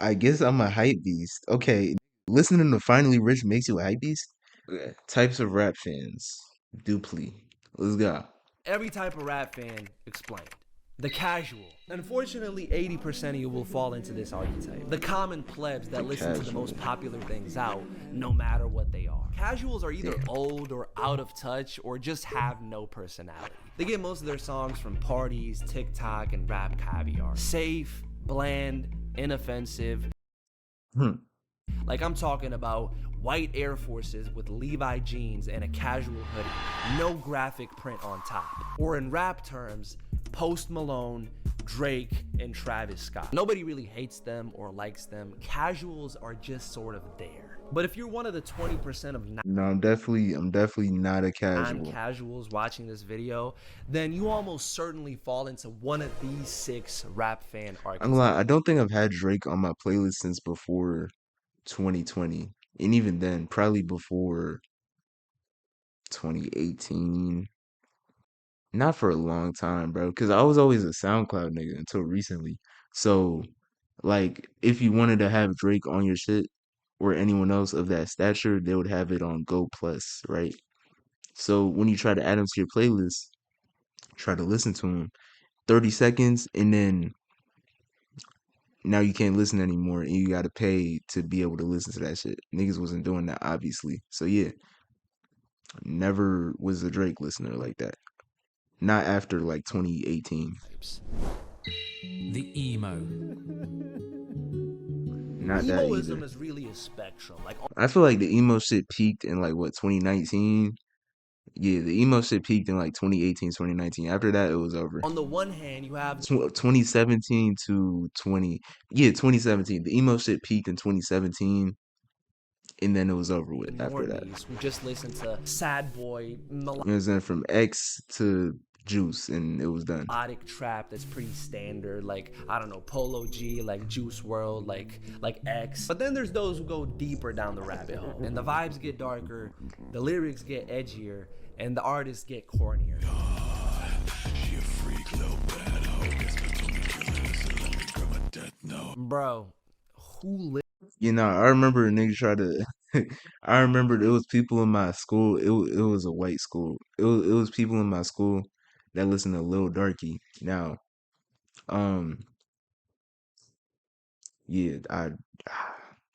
I guess I'm a hype beast. Okay, listening to Finally Rich makes you a hype beast? Okay. Types of rap fans. Dupli. Let's go. Every type of rap fan explained. The casual. Unfortunately, 80% of you will fall into this archetype. The common plebs The that listen to the casual. most popular things out, no matter what they are. Casuals are either Damn. old or out of touch or just have no personality. They get most of their songs from parties, TikTok, and rap caviar. Safe, bland, inoffensive. Hmm. Like I'm talking about white Air Forces with Levi jeans and a casual hoodie, no graphic print on top. Or in rap terms, Post Malone, Drake, and Travis Scott. Nobody really hates them or likes them. Casuals are just sort of there. But if you're one of the 20% of No, I'm definitely not a casual. non-casuals watching this video, then you almost certainly fall into one of these 6 rap fan I'm gonna lie, I archetypes. don't think I've had Drake on my playlist since before 2020. And even then, probably before 2018. Not for a long time, bro. Because I was always a SoundCloud nigga until recently. So, like, if you wanted to have Drake on your shit or anyone else of that stature, they would have it on Go Plus, right? So when you try to add them to your playlist, try to listen to them, 30 seconds, and then now you can't listen anymore, and you gotta pay to be able to listen to that shit. Niggas wasn't doing that, obviously. So yeah, never was a Drake listener like that. Not after like 2018. The emo. Not that Emoism either. is really a spectrum. Like I feel like the emo shit peaked in like what 2019. Yeah, the emo shit peaked in like 2018, 2019. After that, it was over. on the one hand, you have 2017 to 20. Yeah, 2017. The emo shit peaked in 2017, and then it was over the with after that. normies who just listen to sad boy You know what I'm saying? From X to Juice, and it was done. melodic trap that's pretty standard, like I don't know, Polo G, like Juice World, like X. But then there's those who go deeper down the rabbit hole, and the vibes get darker, the lyrics get edgier, and the artists get cornier. She a freak, little bad hoe. Guess my Tony killer is a let me grab my death note. Bro, who You know, I remember a nigga try to. I remember there was people in my school. It was a white school. It was people in my school that listened to Lil Darky. Now, um, yeah,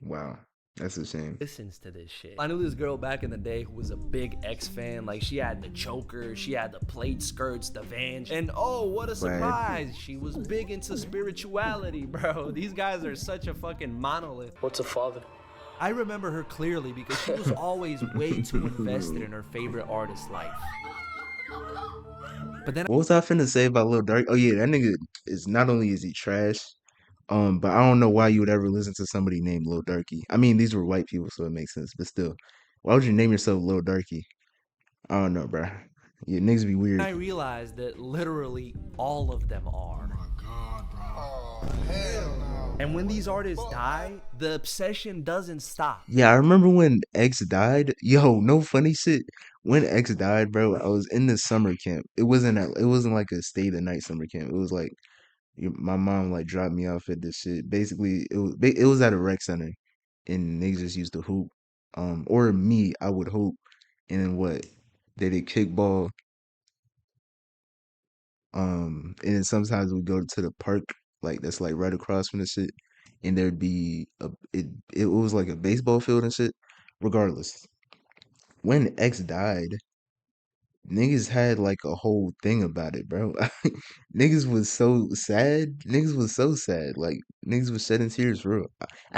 wow, that's a shame. listens to this shit? I knew this girl back in the day who was a big X fan. Like she had the choker, she had the plaid skirts, the Vans, and oh, what a Glad. surprise! She was big into spirituality, bro. These guys are such a fucking monolith. What's a father? I remember her clearly because she was always way too invested in her favorite artist's life. But then What was I finna say about Lil Dark? Oh yeah, that nigga is not only is he trash, but I don't know why you would ever listen to somebody named Lil Darky. I mean, these were white people, so it makes sense. But still, why would you name yourself Lil Darky? I don't know, bruh. Yeah, niggas be weird. I realized that literally all of them are. And when these artists die, the obsession doesn't stop. Yeah, I remember when X died. Yo, no funny shit. When X died, bro, I was in the summer camp. It wasn't like a stay the night summer camp. It was like my mom like dropped me off at this shit. Basically, it was at a rec center, and niggas just used to hoop. Or me, I would hoop, and then what? They did kickball. And then sometimes we go to the park, like that's like right across from the shit, and there'd be it was like a baseball field and shit. Regardless, when X died, niggas had like a whole thing about it, bro. Niggas was so sad. Niggas was so sad. Like niggas was shedding tears for real.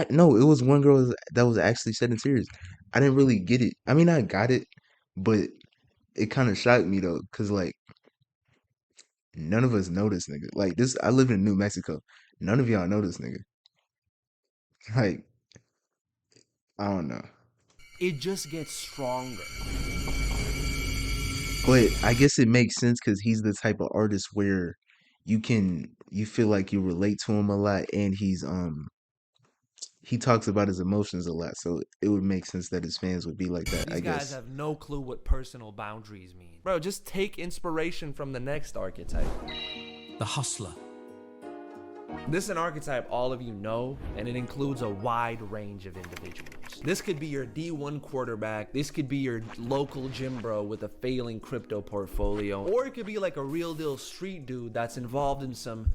No, it was one girl that was actually shedding tears. I didn't really get it. I mean, I got it, but it kind of shocked me though, cause like none of us know this nigga. Like this, I live in New Mexico. None of y'all know this nigga. Like I don't know, It just gets stronger. but I guess it makes sense because he's the type of artist where you feel like you relate to him a lot, and he talks about his emotions a lot, so it would make sense that his fans would be like that, I These guys guess. have no clue what personal boundaries mean. Bro, just take inspiration from the next archetype. The hustler. This is an archetype all of you know, and it includes a wide range of individuals. This could be your D1 quarterback, this could be your local gym bro with a failing crypto portfolio, or it could be like a real deal street dude that's involved in some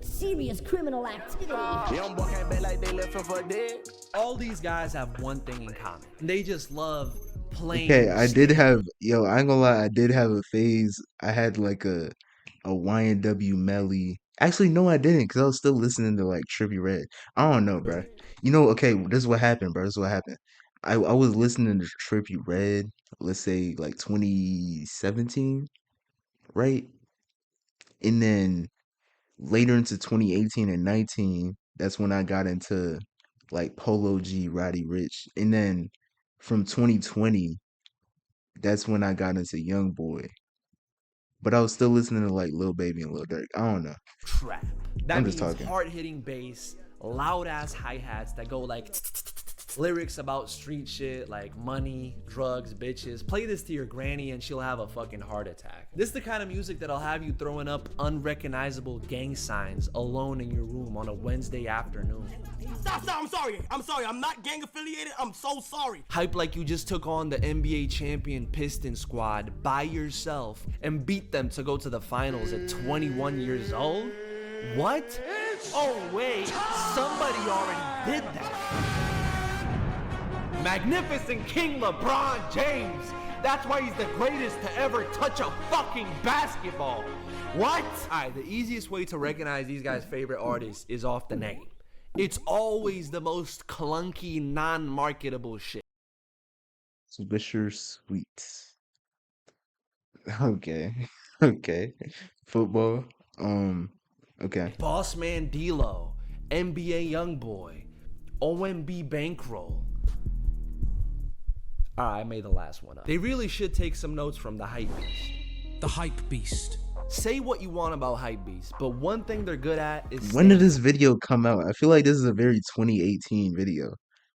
serious criminal activity. Young boy can't bet like they left him for dead. All these guys have one thing in common. They just love playing. Okay, I did have, yo, I ain't gonna lie, I did have a phase. I had like a YNW Melly. Actually, no, I didn't, because I was still listening to like Trippie Redd. I don't know, bro. You know, okay, this is what happened, bro. This is what happened. I was listening to Trippie Redd, let's say like 2017, right? And then later into 2018 and 19, that's when I got into like Polo G, Roddy Rich. And then from 2020, that's when I got into Young Boy. But I was still listening to like Lil Baby and Lil Durk. I don't know. Trap. That I'm means just talking. hard-hitting bass, loud-ass hi-hats that go like lyrics about street shit like money, drugs, bitches. Play this to your granny and she'll have a fucking heart attack. This is the kind of music that'll have you throwing up unrecognizable gang signs alone in your room on a Wednesday afternoon. Stop, I'm sorry. I'm not gang affiliated. I'm so sorry. Hype like you just took on the NBA champion Piston squad by yourself and beat them to go to the finals at 21 years old? What? Oh wait, somebody already did that. Magnificent King LeBron James. That's why he's the greatest to ever touch a fucking basketball. What? Alright, the easiest way to recognize these guys' favorite artists is off the name. It's always the most clunky, non-marketable shit. Swisher Sweets. Okay. Okay. Football. Okay. Bossman D-Lo, NBA Youngboy, OMB Bankroll. Alright, I made the last one up. They really should take some notes from the Hype Beast. The Hype Beast. Say what you want about Hype Beast, but one thing they're good at is When did this video come out? I feel like this is a very 2018 video.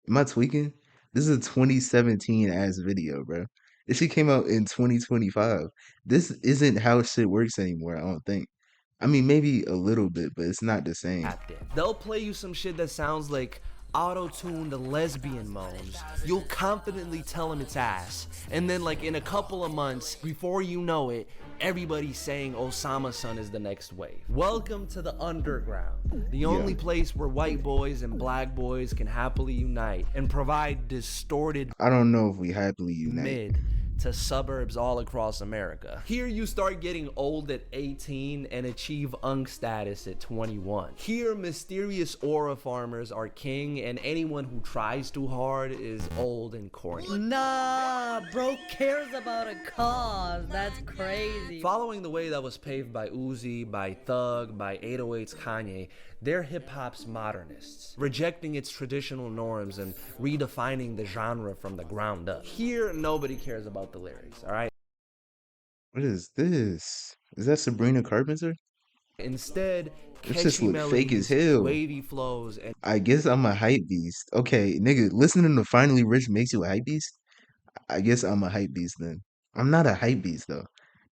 Am I tweaking? This is a 2017 ass video, bro. This shit came out in 2025. This isn't how shit works anymore, I don't think. I mean, maybe a little bit, but it's not the same. tapped in. They'll play you some shit that sounds like auto-tuned lesbian moans. You'll confidently tell them it's ass, and then like in a couple of months, before you know it, everybody's saying Osama Son is the next wave. Welcome to the underground, the only place where white boys and black boys can happily unite and provide distorted I don't know if we happily unite. mid to suburbs all across America. Here you start getting old at 18 and achieve unk status at 21. Here mysterious aura farmers are king and anyone who tries too hard is old and corny. Nah, bro cares about a cause. That's crazy. Following the way that was paved by Uzi, by Thug, by 808's Kanye, they're hip-hop's modernists, rejecting its traditional norms and redefining the genre from the ground up. Here, nobody cares about the lyrics, alright? What is this? Is that Sabrina Carpenter? Instead, This just catchy look fake as melodies, hell. wavy flows, and I guess I'm a hype beast. Okay, nigga, listening to Finally Rich makes you a hype beast? I guess I'm a hype beast then. I'm not a hype beast though.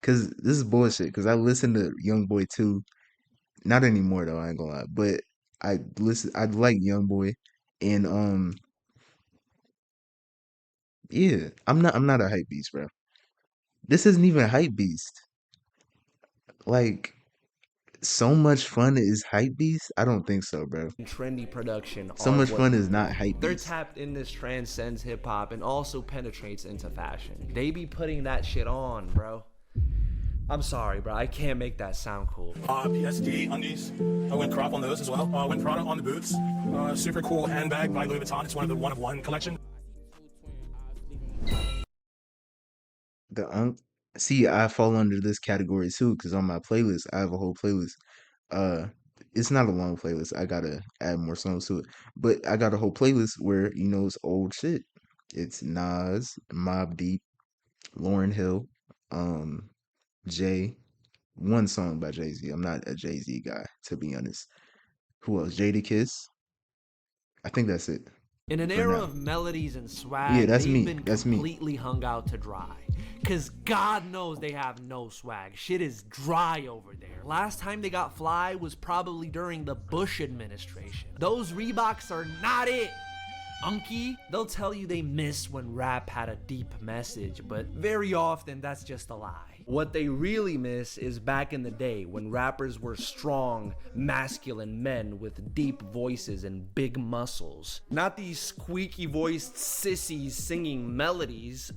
Cause this is bullshit. Cause I listen to Young Boy too. Not anymore though, I ain't gonna lie. But I like Young Boy. And yeah, I'm not a hype beast, bro. This isn't even a hype beast. Like So Much Fun is hype beast? I don't think so, bro. trendy production So are Much what Fun you is not need. hype They're beast. tapped in this transcends hip-hop and also penetrates into fashion. They be putting that shit on, bro. I'm sorry, bro. I can't make that sound cool. PSD undies. I went crop on those as well. Went Prada on the boots. Super cool handbag by Louis Vuitton. It's one of the one-of-one collection. The See, I fall under this category too, because on my playlist, I have a whole playlist. Uh, it's not a long playlist. I gotta add more songs to it. But I got a whole playlist where, it's old shit. It's Nas, Mobb Deep, Lauryn Hill, um, Jay. One song by Jay-Z. I'm not a Jay-Z guy, to be honest. Who else? Jadakiss. I think that's it. In an For era now. of melodies and swag, Yeah, that's they've me. been That's me. completely hung out to dry. Cause God knows they have no swag. Shit is dry over there. Last time they got fly was probably during the Bush administration. Those Reeboks are not it. Unky, they'll tell you they miss when rap had a deep message, but very often that's just a lie. What they really miss is back in the day when rappers were strong, masculine men with deep voices and big muscles. Not these squeaky voiced sissies singing melodies.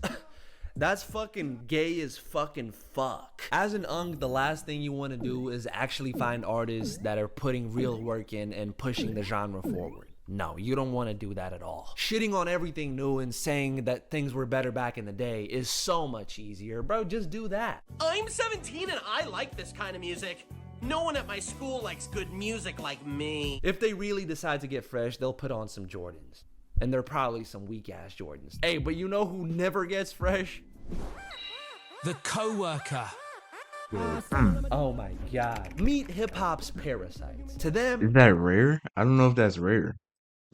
That's fucking gay as fucking fuck. As an unk, the last thing you want to do is actually find artists that are putting real work in and pushing the genre forward. No, you don't want to do that at all. Shitting on everything new and saying that things were better back in the day is so much easier. Bro, just do that. I'm 17 and I like this kind of music. No one at my school likes good music like me. If they really decide to get fresh, they'll put on some Jordans. And they're probably some weak-ass Jordans. Hey, but you know who never gets fresh? The co-worker. Oh my god. Meet hip-hop's parasites. To them, Is that rare? I don't know if that's rare.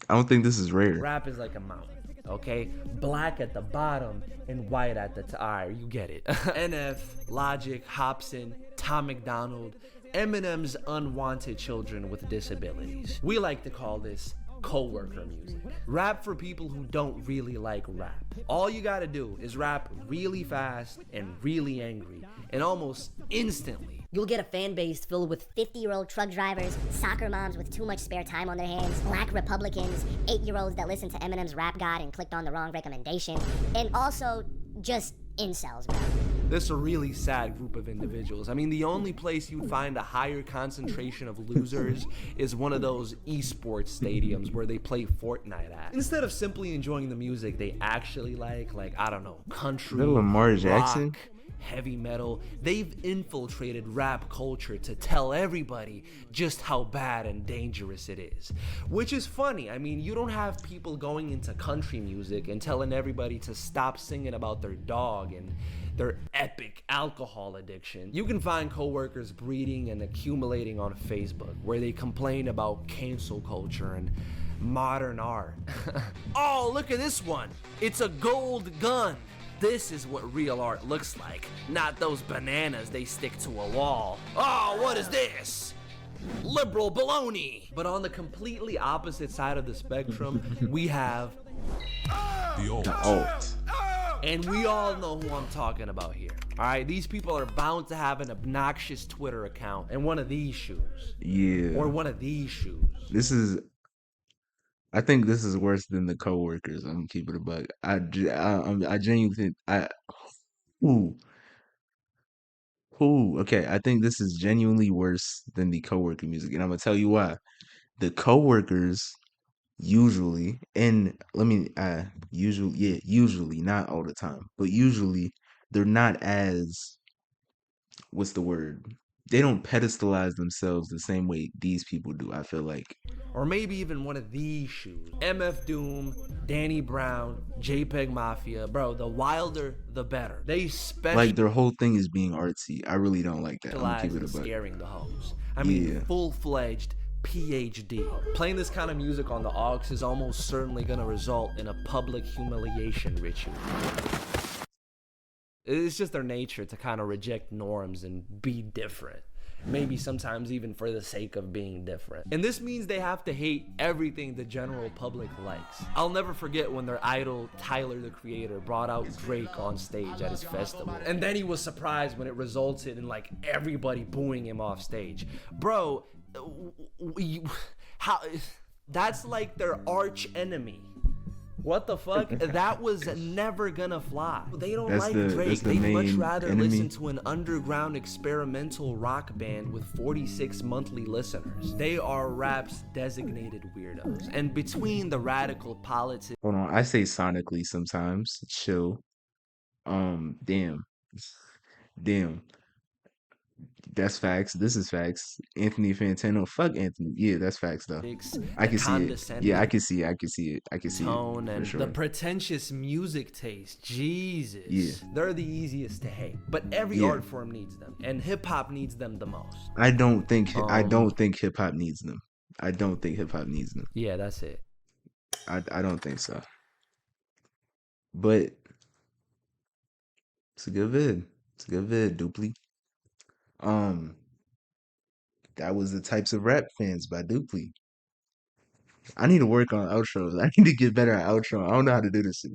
I don't think this is rare. rap is like a mountain, okay? Black at the bottom and white at the top. Alright, you get it. NF, Logic, Hobson, Tom McDonald, Eminem's unwanted children with disabilities. We like to call this co-worker music. Rap for people who don't really like rap. All you gotta do is rap really fast and really angry, and almost instantly You'll get a fan base filled with 50-year-old truck drivers, soccer moms with too much spare time on their hands, black Republicans, 8-year-olds that listened to Eminem's Rap God and clicked on the wrong recommendation, and also just incels, bro. this is a really sad group of individuals. I mean, the only place you'd find a higher concentration of losers is one of those esports stadiums where they play Fortnite at. Instead of simply enjoying the music they actually like, I don't know, country, Is that Lamar Jackson? rock, heavy metal, they've infiltrated rap culture to tell everybody just how bad and dangerous it is. Which is funny. I mean, you don't have people going into country music and telling everybody to stop singing about their dog and their epic alcohol addiction. You can find coworkers breeding and accumulating on Facebook where they complain about cancel culture and modern art. Oh, look at this one. It's a gold gun. This is what real art looks like, not those bananas they stick to a wall. Oh, what is this? Liberal baloney. But on the completely opposite side of the spectrum, we have, The old. Alt. and we all know who I'm talking about here. All right, these people are bound to have an obnoxious Twitter account and one of these shoes, Yeah. or one of these shoes. I think this is worse than the coworkers. I'm gonna keep it a buck. I genuinely think ooh, okay. I think this is genuinely worse than the coworker music, and I'm gonna tell you why. The coworkers usually, and usually, not all the time, but usually they're not as, what's the word? They don't pedestalize themselves the same way these people do. I feel like. Or maybe even one of these shoes. MF Doom, Danny Brown, JPEG Mafia. Bro, the wilder, the better. They Like their whole thing is being artsy. I really don't like that. I'm gonna specialize keep it in a buck. scaring the hoes. I mean, Yeah. full-fledged PhD. Playing this kind of music on the aux is almost certainly gonna result in a public humiliation ritual. It's just their nature to kind of reject norms and be different. Maybe sometimes even for the sake of being different. And this means they have to hate everything the general public likes. I'll never forget when their idol, Tyler the Creator, brought out Drake on stage at his festival. And then he was surprised when it resulted in like everybody booing him off stage. Bro, how? That's like their arch enemy. What the fuck? That was never gonna fly. They don't That's like the- Drake. that's the They'd much main rather enemy. listen to an underground experimental rock band with 46 monthly listeners. They are rap's designated weirdos. And between the radical politics Hold on, I say sonically sometimes. Chill. Damn. Damn. That's facts. This is facts. Anthony Fantano. Fuck Anthony. Yeah, that's facts though. I the can see it. condescending Yeah, I can see it. I can see it. I can see tone it. For and sure. the pretentious music taste. Jesus. Yeah. They're the easiest to hate. But every Yeah. art form needs them. And hip hop needs them the most. I don't think hip hop needs them. I don't think hip hop needs them. Yeah, that's it. I don't think so. But it's a good vid. It's a good vid, Dupley. Um, that was the types of rap fans by Dupley. I need to work on outros. I need to get better at outro. I don't know how to do this shit.